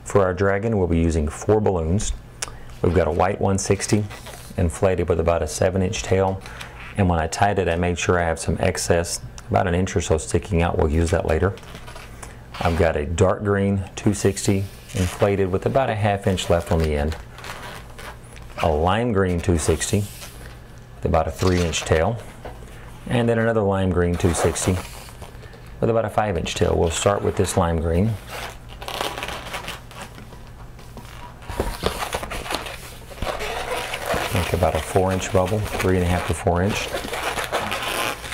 For our dragon, we'll be using 4 balloons. We've got a white 160 inflated with about a 7-inch tail, and when I tied it I made sure I have some excess, about an inch or so sticking out. We'll use that later. I've got a dark green 260 inflated with about a 1/2 inch left on the end. A lime green 260 with about a 3-inch tail, and then another lime green 260 with about a 5-inch tail. We'll start with this lime green. Make about a 4-inch bubble, 3.5 to 4-inch.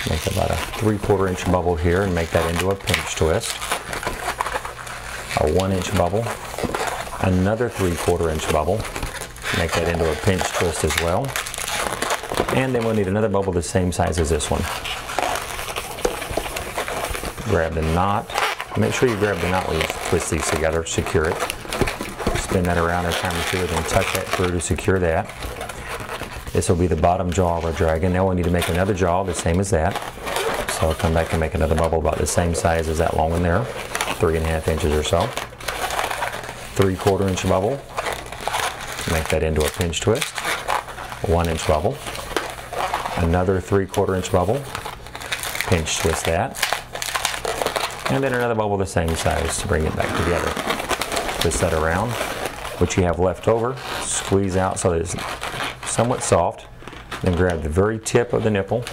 Make about a 3/4 inch bubble here and make that into a pinch twist. A 1-inch bubble, another 3/4 inch bubble, make that into a pinch twist as well. And then we'll need another bubble the same size as this one. Grab the knot. Make sure you grab the knot when you twist these together, secure it. Spin that around every time you do it, then tuck that through to secure that. This will be the bottom jaw of our dragon. Now we'll need to make another jaw the same as that. So I'll come back and make another bubble about the same size as that long one there, 3.5 inches or so. 3/4 inch bubble. Make that into a pinch twist. A 1-inch bubble. Another 3/4 inch bubble. Pinch twist that. And then another bubble the same size to bring it back together. Twist that around. What you have left over, squeeze out so that it's somewhat soft. Then grab the very tip of the nipple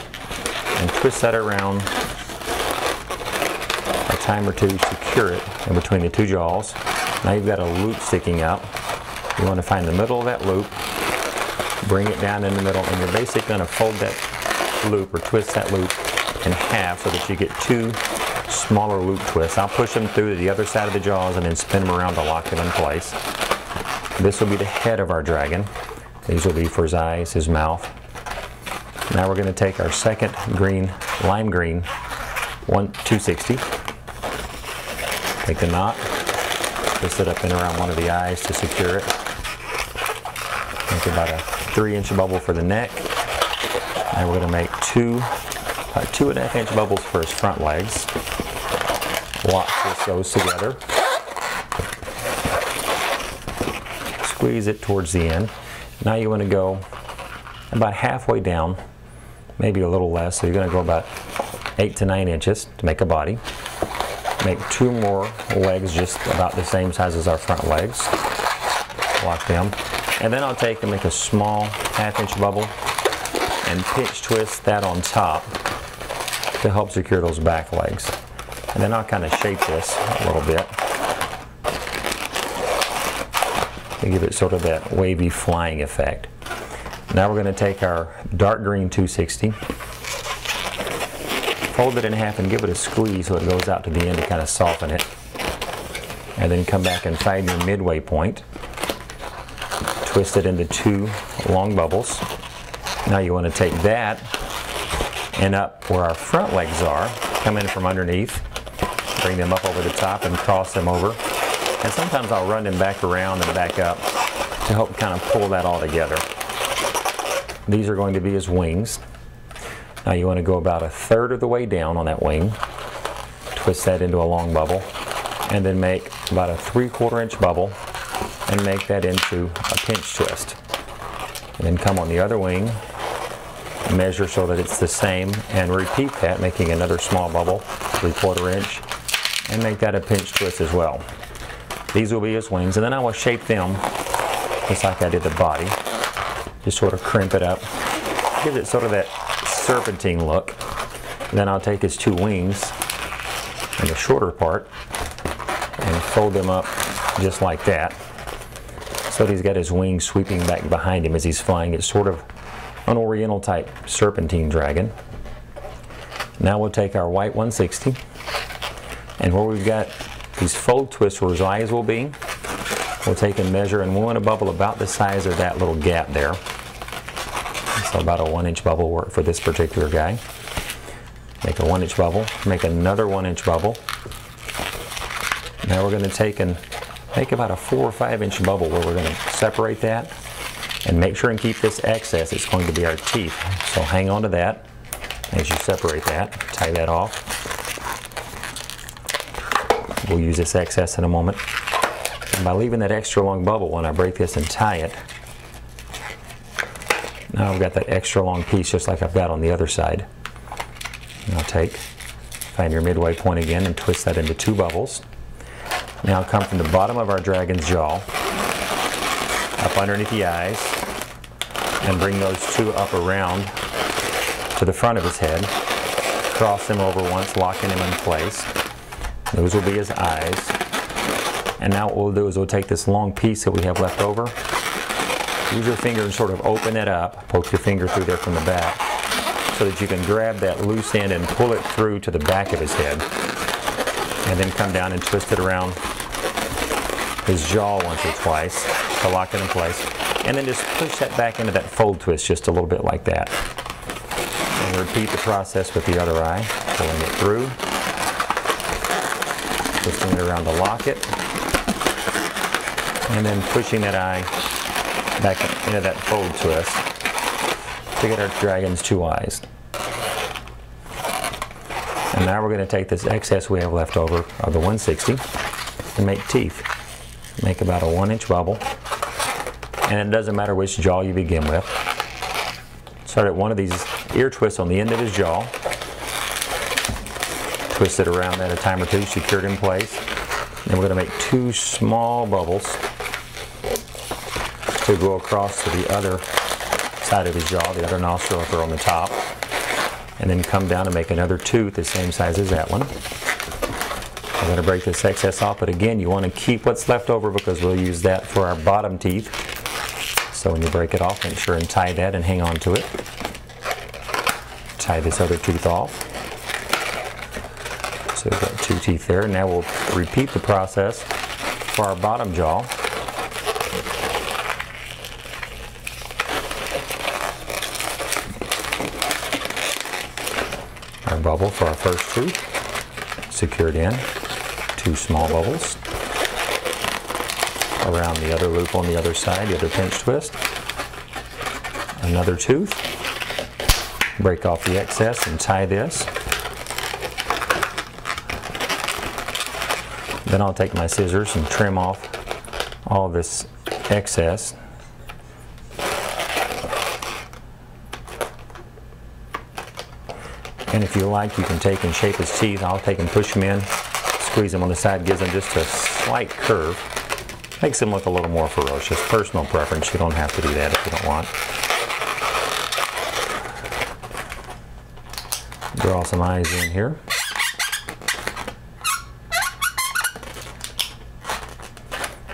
and twist that around a time or two, secure it in between the 2 jaws. Now you've got a loop sticking out. You want to find the middle of that loop, bring it down in the middle, and you're basically going to fold that loop or twist that loop in half so that you get 2 smaller loop twists. I'll push them through to the other side of the jaws and then spin them around to lock them in place. This will be the head of our dragon. These will be for his eyes, his mouth. Now we're going to take our second green, lime green, 260. Take the knot, twist it up and around one of the eyes to secure it. Make about a 3-inch bubble for the neck. And we're going to make 2.5 inch bubbles for his front legs. Lock those together. Squeeze it towards the end. Now you want to go about halfway down, maybe a little less, so you're going to go about 8 to 9 inches to make a body. Make 2 more legs just about the same size as our front legs. Lock them. And then I'll take and make a small 1/2 inch bubble and pinch twist that on top to help secure those back legs. And then I'll kind of shape this a little bit to give it sort of that wavy flying effect. Now we're going to take our dark green 260, fold it in half and give it a squeeze so it goes out to the end to kind of soften it. And then come back and find your midway point. Twist it into 2 long bubbles. Now you want to take that and up where our front legs are, come in from underneath, bring them up over the top and cross them over. And sometimes I'll run them back around and back up to help kind of pull that all together. These are going to be his wings. Now you want to go about 1/3 of the way down on that wing, twist that into a long bubble, and then make about a 3/4 inch bubble and make that into a pinch twist. And then come on the other wing, measure so that it's the same, and repeat that, making another small bubble, 3/4 inch, and make that a pinch twist as well. These will be his wings, and then I will shape them just like I did the body. Just sort of crimp it up, give it sort of that serpentine look. And then I'll take his 2 wings and the shorter part and fold them up just like that. So he's got his wings sweeping back behind him as he's flying. It's sort of an oriental type serpentine dragon. Now we'll take our white 160, and where we've got these fold twists where his eyes will be, we'll take and measure, and we want a bubble about the size of that little gap there. So about a 1-inch bubble will work for this particular guy. Make a 1-inch bubble, make another 1-inch bubble. Now we're going to take and make about a 4 or 5-inch bubble where we're going to separate that, and make sure and keep this excess. It's going to be our teeth. So hang on to that as you separate that. Tie that off. We'll use this excess in a moment. And by leaving that extra long bubble, when I break this and tie it, now I've got that extra long piece just like I've got on the other side. And I'll find your midway point again and twist that into 2 bubbles. Now I'll come from the bottom of our dragon's jaw, up underneath the eyes, and bring those 2 up around to the front of his head. Cross them over once, locking him in place. Those will be his eyes. And now what we'll do is we'll take this long piece that we have left over, use your finger and sort of open it up, poke your finger through there from the back, so that you can grab that loose end and pull it through to the back of his head. And then come down and twist it around his jaw once or twice to lock it in place. And then just push that back into that fold twist just a little bit like that. And repeat the process with the other eye, pulling it through, twisting it around to lock it, and then pushing that eye back into that fold twist to get our dragon's 2 eyes. And now we're going to take this excess we have left over of the 160 and make teeth. Make about a 1-inch bubble, and it doesn't matter which jaw you begin with. Start at one of these ear twists on the end of his jaw. Twist it around that a time or 2, secured in place. And we're going to make 2 small bubbles to go across to the other side of his jaw, the other nostril up there on the top. And then come down and make another tooth the same size as that one. I'm going to break this excess off, but again, you want to keep what's left over because we'll use that for our bottom teeth. So when you break it off, make sure and tie that and hang on to it. Tie this other tooth off. So we've got 2 teeth there. Now we'll repeat the process for our bottom jaw. Our bubble for our first tooth, secured in. 2 small bubbles around the other loop on the other side, the other pinch twist. Another tooth. Break off the excess and tie this. Then I'll take my scissors and trim off all this excess. And if you like, you can take and shape his teeth. I'll take and push them in. Squeeze them on the side, gives them just a slight curve. Makes them look a little more ferocious. Personal preference, you don't have to do that if you don't want. Draw some eyes in here.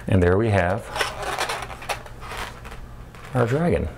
And there we have our dragon.